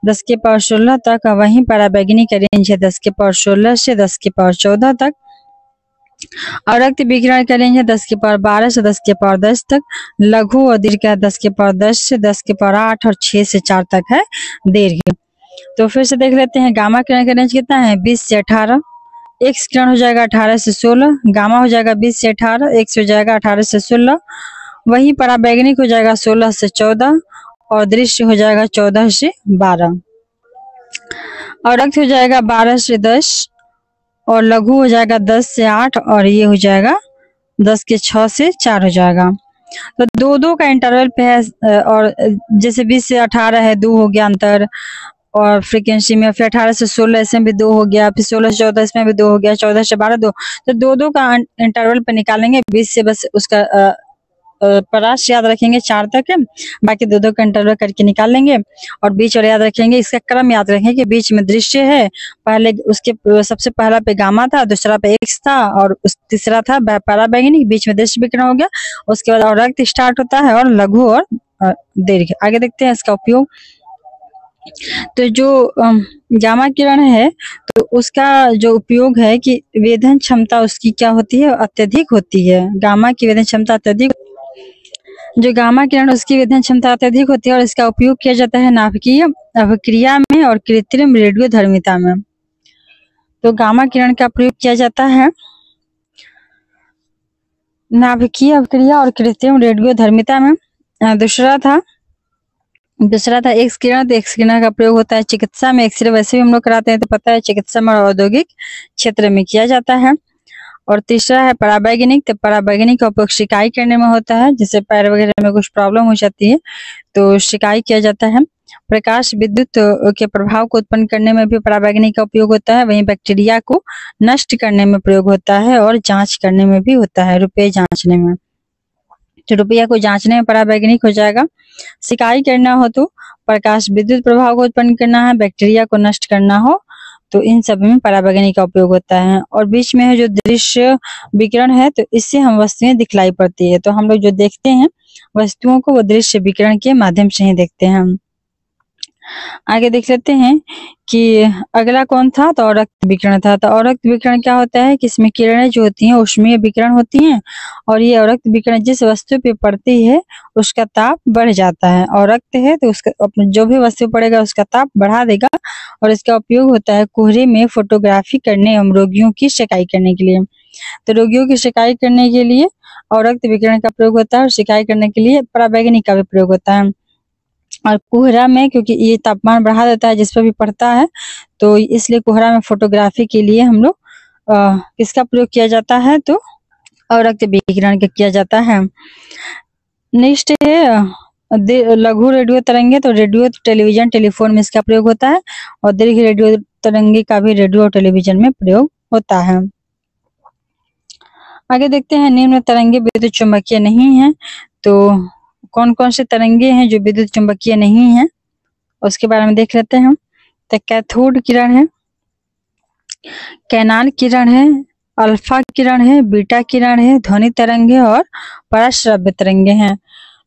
10 के पावर 16 तक। वहीं पराबैंगनी का रेंज है 10 के पावर 16 से 10 के पावर 14 तक। अवरक्त विकिरण का रेंज है 10 के पावर 12 से 10 के पावर 10 तक। लघु और दीर्घ का 10 के पावर 10 से 10 के पावर 8 और 6 से 4 तक है दीर्घ। तो फिर से देख लेते हैं गामा किरण का रेंज कितना है? 20 से 18। एक्स किरण हो जाएगा 18 से 16, गामा हो जाएगा 20 से 18, एक्स हो जाएगा 18 से 16। वहीं पराबैंगनिक हो जाएगा 16 से 14, और दृश्य हो जाएगा 14 से 12। अवरक्त हो जाएगा 12 से 10, और लघु हो जाएगा 10 से 8, और ये हो जाएगा 10 के 6 से 4 हो जाएगा। तो दो का इंटरवल पे है। और जैसे 20 से 18 है, 2 हो गया अंतर। और फ्रीक्वेंसी में फिर 18 से 16 इसमें भी 2 हो गया, फिर 16 से 14 इसमें भी 2 हो गया, 14 से 12 2। तो दो का इंटरवल पे निकालेंगे। 20 से बस उसका परास याद रखेंगे 4 तक है, बाकी दो का इंटरवल करके निकाल लेंगे। और बीच और याद रखेंगे, इसका क्रम याद रखेंगे कि बीच में दृश्य है, पहले उसके सबसे पहला पे गामा था, दूसरा पे एक्स था, और तीसरा था पराबैंगनी, बीच में दृश्य विकिरण हो गया। उसके बाद अवरक्त स्टार्ट होता है, और लघु और दीर्घ। आगे देखते हैं इसका उपयोग। तो जो गामा किरण है, तो उसका जो उपयोग है कि वेधन क्षमता उसकी क्या होती है? अत्यधिक होती है। गामा की वेधन क्षमता अत्यधिक, जो गामा किरण उसकी वेधन क्षमता अत्यधिक होती है, और इसका उपयोग किया जाता है नाभिकीय अभिक्रिया में और कृत्रिम रेडियोधर्मिता में। तो गामा किरण का प्रयोग किया जाता है नाभिकीय अभिक्रिया और कृत्रिम रेडियोधर्मिता में। दूसरा था एक्स किरण। तो एक्स किरण का प्रयोग होता है चिकित्सा में। एक्सरे वैसे भी हम लोग कराते हैं तो पता है, चिकित्सा में और औद्योगिक क्षेत्र में किया जाता है। और तीसरा है पराबैंगनिक। तो पराबैंगनिक का उपयोग सिकाई करने में होता है, जैसे पैर वगैरह में कुछ प्रॉब्लम हो जाती है तो सिकाई किया जाता है। प्रकाश विद्युत के प्रभाव को उत्पन्न करने में भी पराबैंगनिक का उपयोग होता है। वहीं बैक्टीरिया को नष्ट करने में प्रयोग होता है, और जांच करने में भी होता है, रुपये जांचने में। तो रुपया को जांचने में पराबैंगनिक हो जाएगा। सिकाई करना हो तो प्रकाश विद्युत प्रभाव को उत्पन्न करना है, बैक्टीरिया को नष्ट करना हो तो इन सब में पराबैंगनी का उपयोग होता है। और बीच में है जो दृश्य विकिरण है, तो इससे हम वस्तुएं दिखलाई पड़ती है। तो हम लोग जो देखते हैं वस्तुओं को वो दृश्य विकिरण के माध्यम से ही देखते हैं। आगे देख लेते हैं कि अगला कौन था, तो अवरक्त विकिरण था। तो अवरक्त विकिरण क्या होता है कि इसमें किरणें जो होती हैं ऊष्मीय विकिरण होती हैं, और ये अवरक्त विकिरण जिस वस्तु पे पड़ती है उसका ताप बढ़ जाता है। अवरक्त है तो उसका जो भी वस्तु पड़ेगा उसका ताप बढ़ा देगा, और इसका उपयोग होता है कोहरे में फोटोग्राफी करने एवं रोगियों की सिकाई करने के लिए। तो रोगियों की सिकाई करने के लिए अवरक्त विकिरण का प्रयोग होता है, और सिकाई करने के लिए पराबैंगनी का भी प्रयोग होता है। और कोहरा में क्योंकि ये तापमान बढ़ा देता है जिस पर भी पड़ता है, तो इसलिए कोहरा में फोटोग्राफी के लिए हम लोग किसका प्रयोग किया जाता है, तो अवरक्त विकिरण का किया जाता है। नेक्स्ट है लघु रेडियो तरंगे। तो रेडियो, टेलीविजन, टेलीफोन में इसका प्रयोग होता है, और दीर्घ रेडियो तरंगे का भी रेडियो और टेलीविजन में प्रयोग होता है। आगे देखते हैं निम्न तरंगे विद्युत चुम्बकीय नहीं है। तो कौन कौन से तरंगे हैं जो विद्युत चुम्बकीय नहीं है उसके बारे में देख लेते हैं। तो कैथोड किरण है, कैनाल किरण है, अल्फा किरण है, बीटा किरण है, ध्वनि तरंग है और पराश्रव्य तरंगे हैं।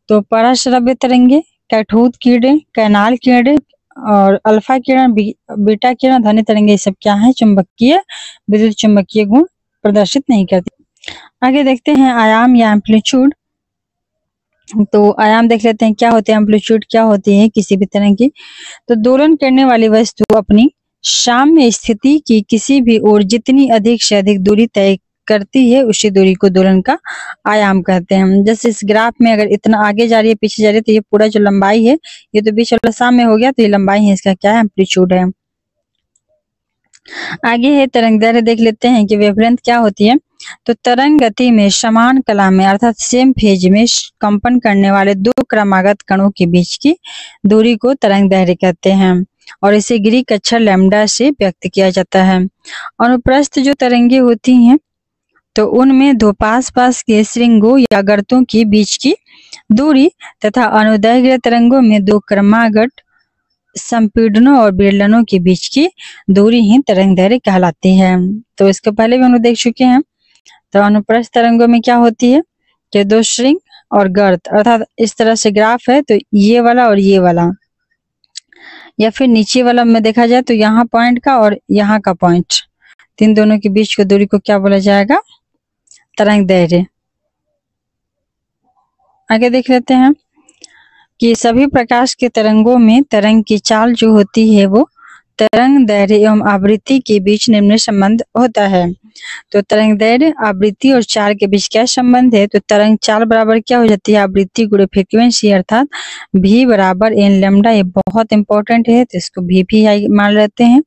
तो पराश्रव्य तरंगे, कैथोड किरणें, कैनाल किरणें और अल्फा किरण, बीटा किरण, ध्वनि तरंगे, ये सब क्या है, चुंबकीय, विद्युत चुंबकीय गुण प्रदर्शित नहीं करती। आगे देखते हैं आयाम या एम्पलीट्यूड। तो आयाम देख लेते हैं क्या होते हैं, एम्पलीट्यूड क्या होती है किसी भी तरह की। तो दोलन करने वाली वस्तु अपनी साम्य स्थिति की किसी भी ओर जितनी अधिक से अधिक दूरी तय करती है उसी दूरी को दोलन का आयाम कहते हैं। जैसे इस ग्राफ में अगर इतना आगे जा रही है पीछे जा रही है, तो ये पूरा जो लंबाई है, ये तो बीच वाला साम्य हो गया, तो ये लंबाई है, इसका क्या है, एम्पलीट्यूड है। आगे है तरंग दैर्घ्य, देख लेते हैं कि वेवलेंथ क्या होती है। तो तरंग गति में समान कला में अर्थात सेम फेज में कंपन करने वाले दो क्रमागत कणों के बीच की दूरी को तरंग दैर्घ्य कहते हैं, और इसे ग्रीक अक्षर लैम्डा से व्यक्त किया जाता है। अनुप्रस्थ जो तरंगे होती हैं तो उनमें दो पास पास के श्रृंगों या गर्तों के बीच की दूरी तथा अनुदैर्घ्य तरंगों में दो क्रमागत संपीड़नों और विरलनों के बीच की दूरी ही तरंग दैर्घ्य कहलाती है। तो इसके पहले भी हम लोग देख चुके हैं। तो अनुप्रस्थ तरंगों में क्या होती है कि दो श्रृंग और गर्त, अर्थात इस तरह से ग्राफ है तो ये वाला और ये वाला, या फिर नीचे वाला में देखा जाए तो यहाँ पॉइंट का और यहाँ का पॉइंट, इन दोनों के बीच की दूरी को क्या बोला जाएगा, तरंग दैर्घ्य। आगे देख लेते हैं कि सभी प्रकाश के तरंगों में तरंग की चाल जो होती है वो तरंग दैर्घ्य एवं आवृत्ति के बीच निम्न संबंध होता है। तो तरंग दैर्घ्य, आवृत्ति और चाल के बीच क्या संबंध है, तो तरंग चाल बराबर क्या हो जाती है, आवृत्ति गुणे फ्रीक्वेंसी, अर्थात v बराबर n लैम्डा। ये बहुत इंपॉर्टेंट है, तो इसको v भी मान लेते हैं।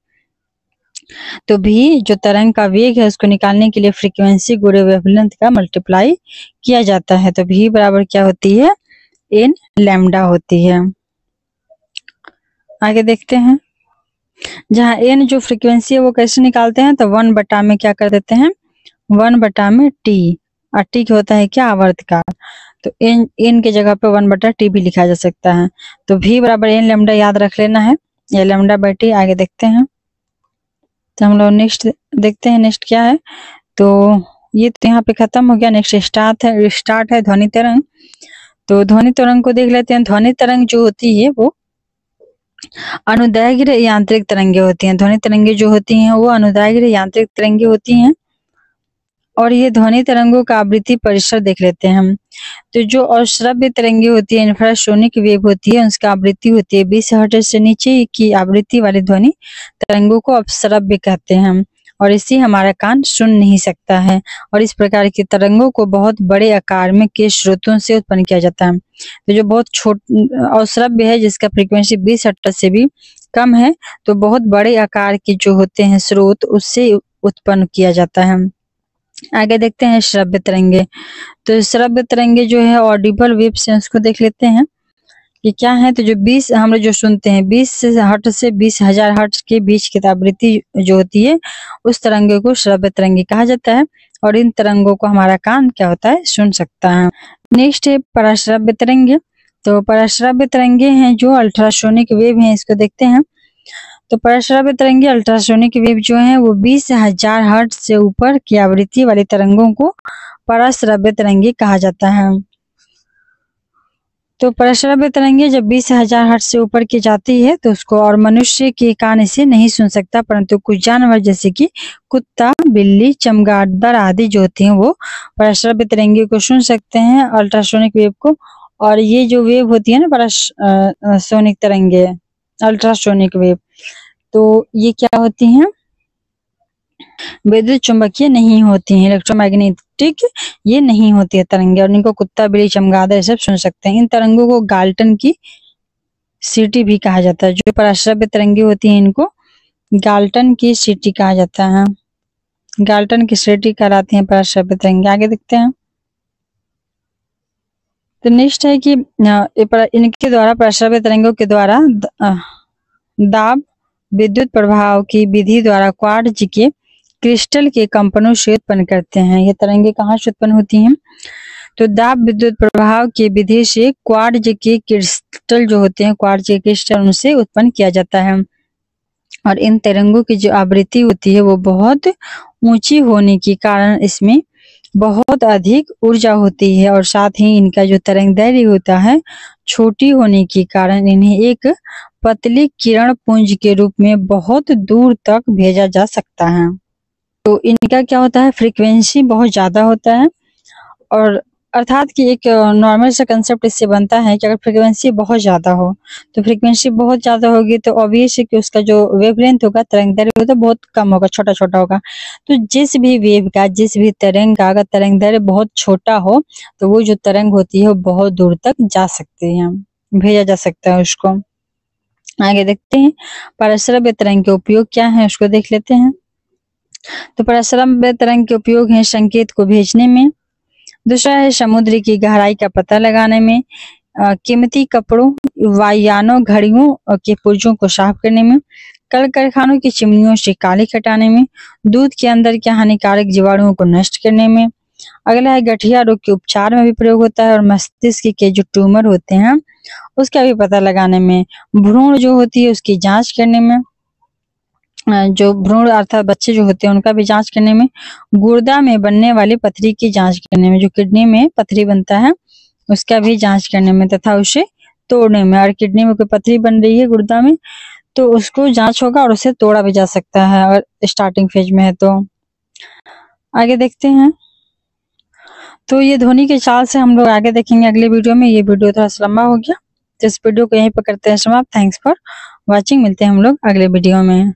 तो v जो तरंग का वेग है उसको निकालने के लिए फ्रीक्वेंसी गुणे वेवलेंथ का मल्टीप्लाई किया जाता है। तो v बराबर क्या होती है, n लैम्डा होती है। आगे देखते हैं, जहाँ n जो फ्रीक्वेंसी है वो कैसे निकालते हैं, तो 1 बटा में क्या कर देते हैं, 1 बटा में t, और t क्या होता है क्या, आवर्तकाल। तो n के जगह पे 1 बटा t भी लिखा जा सकता है। तो v बराबर n लैम्डा याद रख लेना है, ये लैम्डा बाई t। आगे देखते हैं, तो हम लोग नेक्स्ट देखते हैं, नेक्स्ट क्या है। तो ये तो यहाँ पे खत्म हो गया। नेक्स्ट स्टार्ट है ध्वनि तरंग। तो ध्वनि तरंग को देख लेते हैं। ध्वनि तरंग जो होती है वो अनुदैर्घ्य यांत्रिक तरंगे होती हैं। ध्वनि तरंगे जो होती हैं वो अनुदैर्घ्य यांत्रिक तरंगे होती हैं, और ये ध्वनि तरंगों का आवृत्ति परिसर देख लेते हैं हम। तो जो अश्रव्य तरंगे होती है, इंफ्रासोनिक वेव होती है, उसका आवृत्ति होती है 20 हर्ट्ज से नीचे की आवृत्ति वाली ध्वनि तरंगों को अपश्रव्य कहते हैं, और इसे हमारा कान सुन नहीं सकता है। और इस प्रकार की तरंगों को बहुत बड़े आकार में के स्रोतों से उत्पन्न किया जाता है। तो जो बहुत अश्रव्य है, जिसका फ्रीक्वेंसी 20 हर्ट्ज से भी कम है, तो बहुत बड़े आकार के जो होते हैं स्रोत, उससे उत्पन्न किया जाता है। आगे देखते हैं श्रव्य तरंगे। तो श्रव्य तरंगे जो है ऑडिबल वेव्स हैं, उसको देख लेते हैं कि क्या है। तो जो 20 हम लोग जो सुनते हैं 20 हर्ट्ज से 20,000 हर्ट्ज के बीच की आवृत्ति जो होती है उस तरंगे को श्रव्य तरंगे कहा जाता है और इन तरंगों को हमारा कान क्या होता है सुन सकता है। नेक्स्ट है पराश्रव्य तरंगे। तो पराश्रव्य तरंगे हैं जो अल्ट्रासोनिक वेव हैं, इसको देखते हैं। तो पराश्रव्य तरंगे अल्ट्रासोनिक वेव जो है वो 20,000 हर्ट्ज से ऊपर की आवृत्ति वाली तरंगों को पराश्रव्य तरंगे कहा जाता है। तो पराश्रव्य तरंगे जब 20,000 हर्ट्ज से ऊपर की जाती है तो उसको और मनुष्य के कान इसे नहीं सुन सकता, परंतु कुछ जानवर जैसे कि कुत्ता, बिल्ली, चमगादड़ आदि जो होते हैं वो पराश्रव्य तरंगे को सुन सकते हैं, अल्ट्रासोनिक वेव को। और ये जो वेव होती है ना सोनिक तरंगे, अल्ट्रासोनिक वेव, तो ये क्या होती हैं, विद्युत चुंबकीय नहीं होती हैं, इलेक्ट्रोमैग्नेटिक ये नहीं होती है तरंगे, और इनको कुत्ता, बिल्ली, चमगादड़ सब सुन सकते हैं। इन तरंगों को गाल्टन की सीटी भी कहा जाता है। जो पराश्रव्य तरंगे होती हैं इनको गाल्टन की सीटी कहा जाता है। गाल्टन की सीटी कहलाती हैं पराश्रव्य तरंगे। आगे देखते हैं। तो नेक्स्ट है कि इनके द्वारा पराश्रव्य तरंगों के द्वारा दाब विद्युत प्रभाव की विधि द्वारा क्वार्ट्ज के क्रिस्टल के कंपनों से उत्पन्न करते हैं। ये तरंगे कहाँ से उत्पन्न होती हैं? तो दाब विद्युत प्रभाव की विधि से क्वार्ट्ज के क्रिस्टल जो होते हैं, क्वार्ट्ज के क्रिस्टल उनसे उत्पन्न किया जाता है। और इन तरंगों की जो आवृत्ति होती है वो बहुत ऊंची होने के कारण इसमें बहुत अधिक ऊर्जा होती है, और साथ ही इनका जो तरंगदैर्घ्य होता है छोटी होने के कारण इन्हें एक पतली किरण पुंज के रूप में बहुत दूर तक भेजा जा सकता है। तो इनका क्या होता है, फ्रीक्वेंसी बहुत ज्यादा होता है, और अर्थात कि एक नॉर्मल सा कंसेप्ट इससे बनता है कि अगर फ्रीक्वेंसी बहुत ज्यादा हो तो फ्रीक्वेंसी बहुत ज्यादा होगी तो ऑब्वियस है कि उसका जो वेवलेंथ होगा, तरंगदैर्घ्य होगा, बहुत कम होगा, छोटा छोटा होगा। तो जिस भी वेव का, जिस भी तरंग का अगर तरंगदैर्घ्य बहुत छोटा हो तो वो जो तरंग होती है वो बहुत दूर तक जा सकती है, भेजा जा सकता है उसको। आगे देखते हैं पराश्रव्य तरंग के उपयोग क्या है, उसको देख लेते हैं। तो पराश्रव्य तरंग के उपयोग है संकेत को भेजने में, दूसरा है समुद्र की गहराई का पता लगाने में, कीमती कपड़ों, वायुयानों, घड़ियों के पुर्जों को साफ करने में, कल कारखानों की चिमनियों से काली हटाने में, दूध के अंदर के हानिकारक जीवाणुओं को नष्ट करने में। अगला है गठिया रोग के उपचार में भी प्रयोग होता है, और मस्तिष्क के जो ट्यूमर होते हैं उसका भी पता लगाने में, भ्रूण जो होती है उसकी जांच करने में, जो भ्रूण अर्थात बच्चे जो होते हैं उनका भी जांच करने में, गुर्दा में बनने वाली पथरी की जांच करने में, जो किडनी में पथरी बनता है उसका भी जांच करने में, तथा उसे तोड़ने में। और किडनी में कोई पथरी बन रही है गुर्दा में तो उसको जांच होगा और उसे तोड़ा भी जा सकता है, और स्टार्टिंग फेज में है तो। आगे देखते हैं। तो ये ध्वनि के चाल से हम लोग आगे देखेंगे अगले वीडियो में। ये वीडियो थोड़ा सा लंबा हो गया तो इस वीडियो को यहीं पर करते हैं समाप्त। Thanks for watching. मिलते हैं हम लोग अगले वीडियो में।